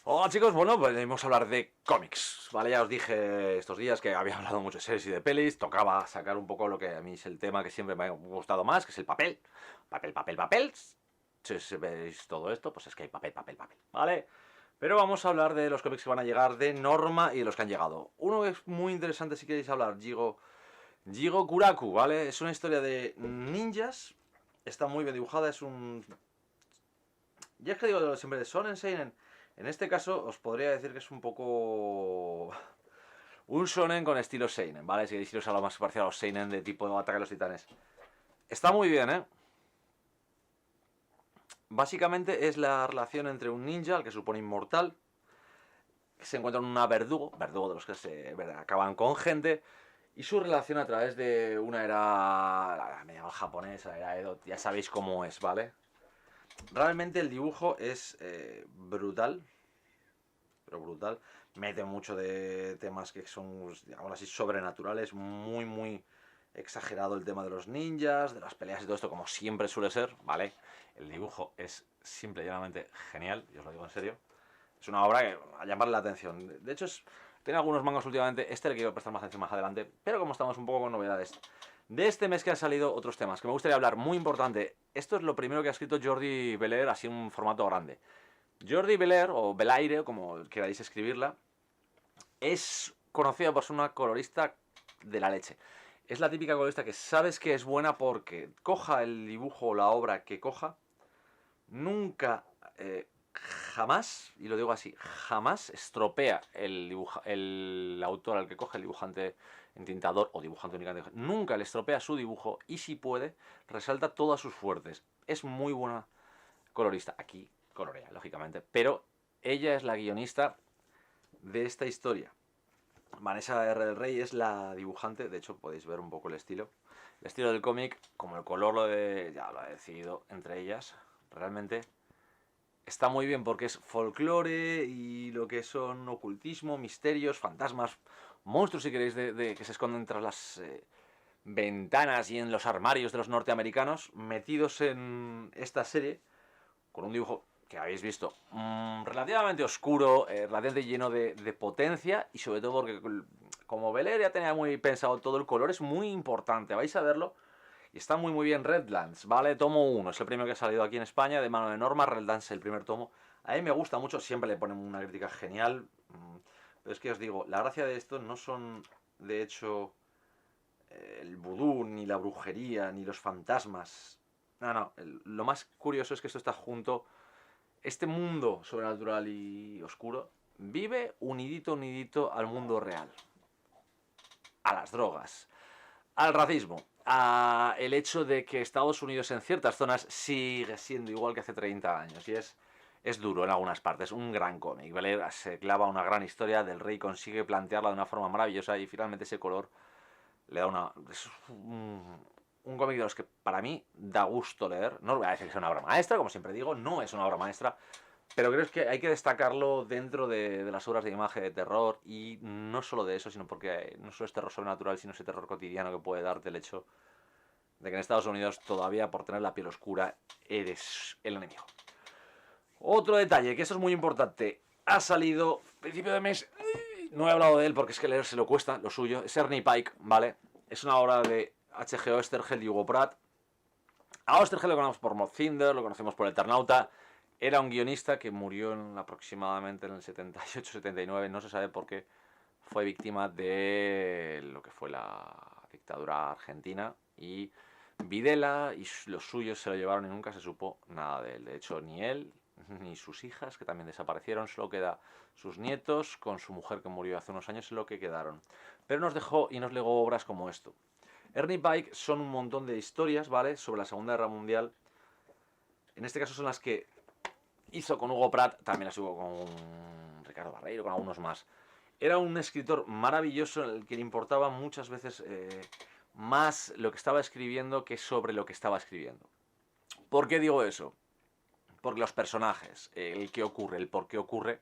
Hola chicos, bueno, pues venimos a hablar de cómics, ¿vale? Ya os dije estos días que había hablado mucho de series y de pelis, tocaba sacar un poco lo que a mí es el tema que siempre me ha gustado más, que es el papel. Papel, papel, papel. Si veis todo esto, pues es que hay papel, papel, papel, ¿vale? Pero vamos a hablar de los cómics que van a llegar de Norma y de los que han llegado. Uno que es muy interesante si queréis hablar, Jigo Kuraku, ¿vale? Es una historia de ninjas, está muy bien dibujada, es un... Ya es que digo siempre de Shonen Seinen. En este caso os podría decir que es un poco... un shonen con estilo seinen, ¿vale? Si queréis iros a lo más parecido a los seinen de tipo Ataque a los Titanes. Está muy bien, ¿eh? Básicamente es la relación entre un ninja, el que supone inmortal, que se encuentra en una verdugo de los que se acaban con gente, y su relación a través de una era la medieval japonesa, era Edo, ya sabéis cómo es, ¿vale? Realmente el dibujo es brutal, pero brutal. Mete mucho de temas que son, digamos así, sobrenaturales, muy exagerado el tema de los ninjas, de las peleas y todo esto, como siempre suele ser, ¿vale? El dibujo es simple y llanamente genial, y os lo digo en serio. Es una obra que a llamarle la atención. De hecho, tiene algunos mangas últimamente, este le quiero prestar más atención más adelante, pero como estamos un poco con novedades. De este mes que han salido otros temas que me gustaría hablar, muy importante. Esto es lo primero que ha escrito Jordi Belair, así en un formato grande. Jordi Belair, o Belaire, como queráis escribirla, es conocida por ser una colorista de la leche. Es la típica colorista que sabes que es buena porque coja el dibujo o la obra que coja, nunca, jamás, y lo digo así, jamás estropea el autor al que coge, el dibujante entintador o dibujante únicamente, nunca le estropea su dibujo y si puede, resalta todas sus fuertes. Es muy buena colorista. Aquí colorea, lógicamente, pero ella es la guionista de esta historia. Vanessa R. del Rey es la dibujante, de hecho podéis ver un poco el estilo. El estilo del cómic, como el color ya lo ha decidido entre ellas, realmente está muy bien porque es folclore y lo que son ocultismo, misterios, fantasmas, monstruos si queréis, que se esconden tras las ventanas y en los armarios de los norteamericanos, metidos en esta serie con un dibujo que habéis visto relativamente oscuro, relativamente lleno de potencia y sobre todo porque como Belair ya tenía muy pensado todo, el color es muy importante, vais a verlo y está muy bien. Redlands, ¿vale? Tomo 1, es el primero que ha salido aquí en España de mano de Norma. Redlands, el primer tomo, a mí me gusta mucho, siempre le ponen una crítica genial, pero es que os digo, la gracia de esto no son de hecho el vudú, ni la brujería, ni los fantasmas. No, lo más curioso es que esto está junto. Este mundo sobrenatural y oscuro vive unidito al mundo real. A las drogas, al racismo, a el hecho de que Estados Unidos en ciertas zonas sigue siendo igual que hace 30 años. Y es duro en algunas partes, un gran cómic, ¿vale? Se clava una gran historia del rey, consigue plantearla de una forma maravillosa y finalmente ese color le da una... Es un cómic de los que para mí da gusto leer. No voy a decir que sea una obra maestra, como siempre digo, no es una obra maestra, pero creo que hay que destacarlo dentro de las obras de imagen de terror y no solo de eso, sino porque no solo es terror sobrenatural, sino ese terror cotidiano que puede darte el hecho de que en Estados Unidos todavía por tener la piel oscura eres el enemigo. Otro detalle, que eso es muy importante, ha salido principio de mes, no he hablado de él porque es que leer se lo cuesta, lo suyo, es Ernie Pike, ¿vale? Es una obra de H.G. Oesterheld y Hugo Pratt. A Oesterheld lo conocemos por Moth Cinder, lo conocemos por El Eternauta. Era un guionista que murió aproximadamente en el 78-79, no se sabe por qué fue víctima de lo que fue la dictadura argentina y Videla y los suyos se lo llevaron y nunca se supo nada de él. De hecho, ni él ni sus hijas, que también desaparecieron, solo queda sus nietos con su mujer que murió hace unos años, es lo que quedaron. Pero nos dejó y nos legó obras como esto. Ernie Pike son un montón de historias, ¿vale? Sobre la Segunda Guerra Mundial. En este caso son las que hizo con Hugo Pratt, también las hubo con Ricardo Barreiro, con algunos más. Era un escritor maravilloso, el que le importaba muchas veces más lo que estaba escribiendo que sobre lo que estaba escribiendo. ¿Por qué digo eso? Porque los personajes, el qué ocurre, el por qué ocurre,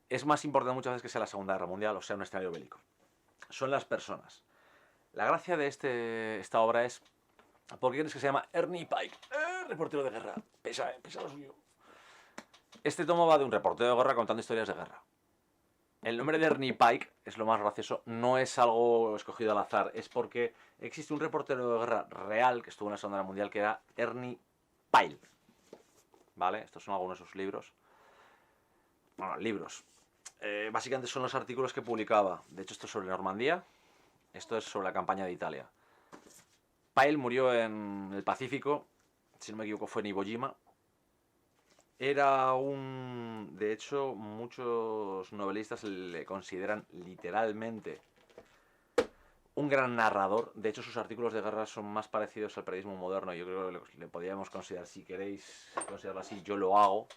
es más importante muchas veces que sea la Segunda Guerra Mundial o sea un escenario bélico. Son las personas. La gracia de esta obra es, ¿por qué crees que se llama Ernie Pike? Reportero de guerra. Pesa lo suyo. Este tomo va de un reportero de guerra contando historias de guerra. El nombre de Ernie Pike es lo más gracioso, no es algo escogido al azar, es porque existe un reportero de guerra real que estuvo en la Segunda Guerra Mundial que era Ernie Pyle. ¿Vale? Estos son algunos de sus libros. Bueno, libros. Básicamente son los artículos que publicaba. De hecho, esto es sobre Normandía, esto es sobre la campaña de Italia. Pyle murió en el Pacífico, si no me equivoco fue en Iwo Jima. Era un... De hecho, muchos novelistas le consideran literalmente un gran narrador. De hecho, sus artículos de guerra son más parecidos al periodismo moderno. Yo creo que le podríamos considerar, si queréis considerarlo así, yo lo hago,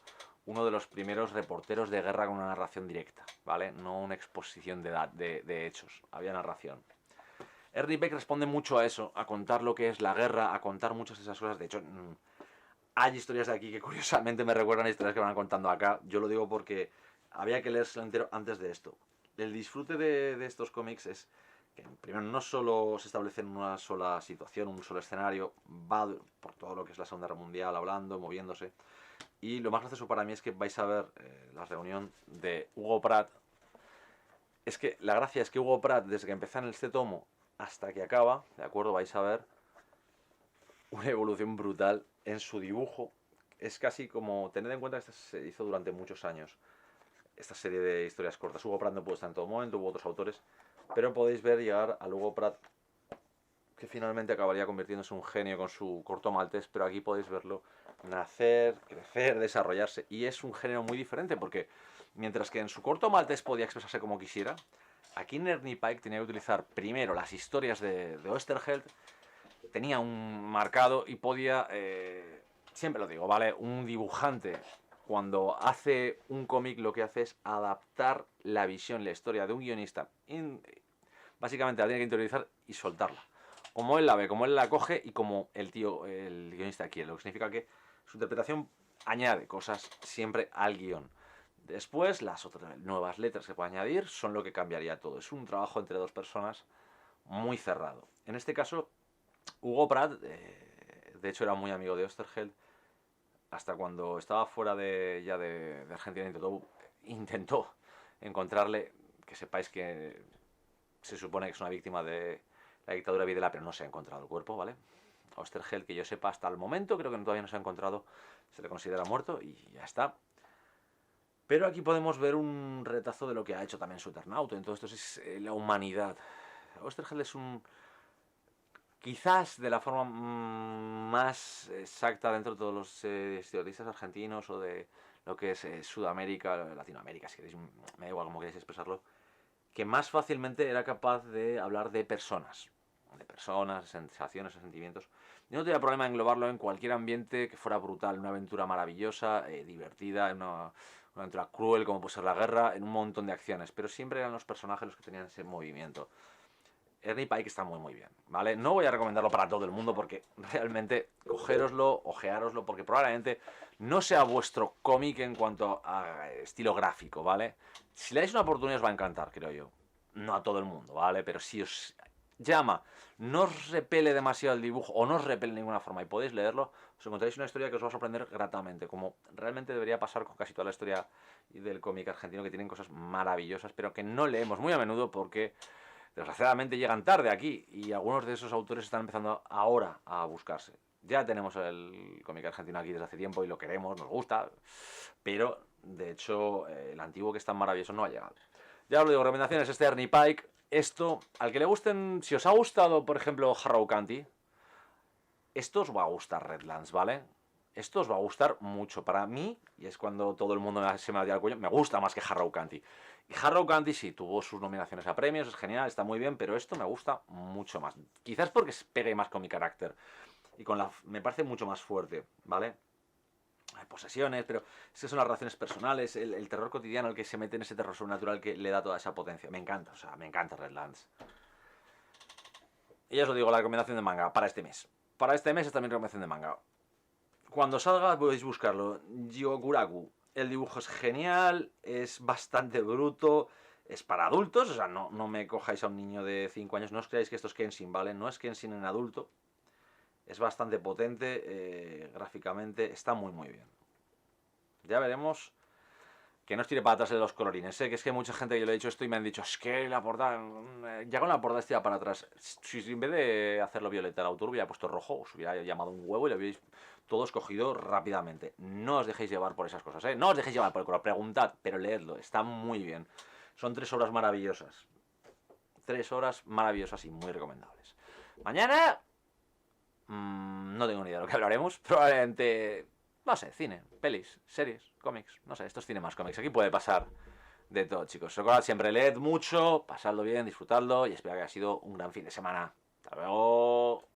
uno de los primeros reporteros de guerra con una narración directa, ¿vale? No una exposición de hechos, había narración. Ernie Beck responde mucho a eso, a contar lo que es la guerra, a contar muchas de esas cosas. De hecho, hay historias de aquí que curiosamente me recuerdan a historias que van contando acá. Yo lo digo porque había que leerse entero antes de esto. El disfrute de estos cómics es que primero no solo se establece en una sola situación, un solo escenario, va por todo lo que es la Segunda Guerra Mundial, hablando, moviéndose. Y lo más gracioso para mí es que vais a ver la reunión de Hugo Pratt. Es que la gracia es que Hugo Pratt, desde que empezó en este tomo hasta que acaba, ¿de acuerdo? Vais a ver una evolución brutal en su dibujo. Es casi como, tened en cuenta que esto se hizo durante muchos años, esta serie de historias cortas. Hugo Pratt no pudo estar en todo momento, hubo otros autores, pero podéis ver llegar a Hugo Pratt, que finalmente acabaría convirtiéndose en un genio con su corto maltés, pero aquí podéis verlo nacer, crecer, desarrollarse, y es un género muy diferente, porque mientras que en su corto maltés podía expresarse como quisiera, aquí Ernie Pike tenía que utilizar primero las historias de Oesterheld, tenía un marcado y podía, siempre lo digo, ¿vale? Un dibujante cuando hace un cómic lo que hace es adaptar la visión, la historia de un guionista. Básicamente la tiene que interiorizar y soltarla. Como él la ve, como él la coge y como el guionista quiere. Lo que significa que su interpretación añade cosas siempre al guión. Después, las otras nuevas letras que puede añadir son lo que cambiaría todo. Es un trabajo entre dos personas muy cerrado. En este caso, Hugo Pratt, de hecho, era muy amigo de Oesterheld. Hasta cuando estaba fuera de Argentina intentó encontrarle, que sepáis que se supone que es una víctima de la dictadura de Videla, pero no se ha encontrado el cuerpo, ¿vale? Oesterheld, que yo sepa hasta el momento, creo que todavía no se ha encontrado, se le considera muerto y ya está. Pero aquí podemos ver un retazo de lo que ha hecho también su Eternauto. Entonces, esto es la humanidad. Oesterheld es un... Quizás de la forma más exacta dentro de todos los historiadistas argentinos o de lo que es Sudamérica, Latinoamérica, si queréis, me da igual como queréis expresarlo, que más fácilmente era capaz de hablar de personas, sensaciones, sentimientos. Yo no tenía problema en englobarlo en cualquier ambiente que fuera brutal, una aventura maravillosa, divertida, una aventura cruel como puede ser la guerra, en un montón de acciones, pero siempre eran los personajes los que tenían ese movimiento. Ernie Pike está muy bien, ¿vale? No voy a recomendarlo para todo el mundo porque realmente cogéroslo, ojeároslo, porque probablemente no sea vuestro cómic en cuanto a estilo gráfico, ¿vale? Si le dais una oportunidad os va a encantar, creo yo. No a todo el mundo, ¿vale? Pero si os llama, no os repele demasiado el dibujo o no os repele de ninguna forma y podéis leerlo, os encontráis una historia que os va a sorprender gratamente, como realmente debería pasar con casi toda la historia del cómic argentino, que tienen cosas maravillosas, pero que no leemos muy a menudo porque desgraciadamente llegan tarde aquí y algunos de esos autores están empezando ahora a buscarse. Ya tenemos el cómic argentino aquí desde hace tiempo y lo queremos, nos gusta, pero de hecho el antiguo, que es tan maravilloso, no ha llegado. Ya os lo digo, recomendaciones, este Ernie Pike. Esto, al que le gusten, si os ha gustado, por ejemplo, Harrow County, esto os va a gustar Redlands, ¿vale? Esto os va a gustar mucho. Para mí, y es cuando todo el mundo se me da el cuello, me gusta más que Harrow County. Y Harrow County sí, tuvo sus nominaciones a premios, es genial, está muy bien, pero esto me gusta mucho más. Quizás porque se pegue más con mi carácter. Y me parece mucho más fuerte, ¿vale? Hay posesiones, pero es que son las relaciones personales, el terror cotidiano, el que se mete en ese terror sobrenatural que le da toda esa potencia. Me encanta, o sea, me encanta Redlands. Y ya os lo digo, la recomendación de manga para este mes. Para este mes es también recomendación de manga. Cuando salga podéis buscarlo. Gyokuraku. El dibujo es genial, es bastante bruto, es para adultos, o sea, no me cojáis a un niño de 5 años, no os creáis que esto es Kenshin, ¿vale? No es Kenshin en adulto. Es bastante potente, gráficamente, está muy bien. Ya veremos que no os tire para atrás de los colorines, que es que mucha gente, yo le he dicho esto y me han dicho, es que la portada, ya con la portada estira para atrás. Si en vez de hacerlo violeta, el autor hubiera puesto rojo, os hubiera llamado un huevo y lo hubierais todos cogido rápidamente. No os dejéis llevar por esas cosas, no os dejéis llevar por el color, preguntad, pero leedlo, está muy bien. Son 3 obras maravillosas. 3 horas maravillosas y muy recomendables. Mañana... no tengo ni idea de lo que hablaremos. Probablemente... no sé, cine, pelis, series, cómics. No sé, esto es cine más cómics. Aquí puede pasar de todo, chicos. Recordad siempre, leed mucho, pasadlo bien, disfrutadlo y espero que haya sido un gran fin de semana. Hasta luego.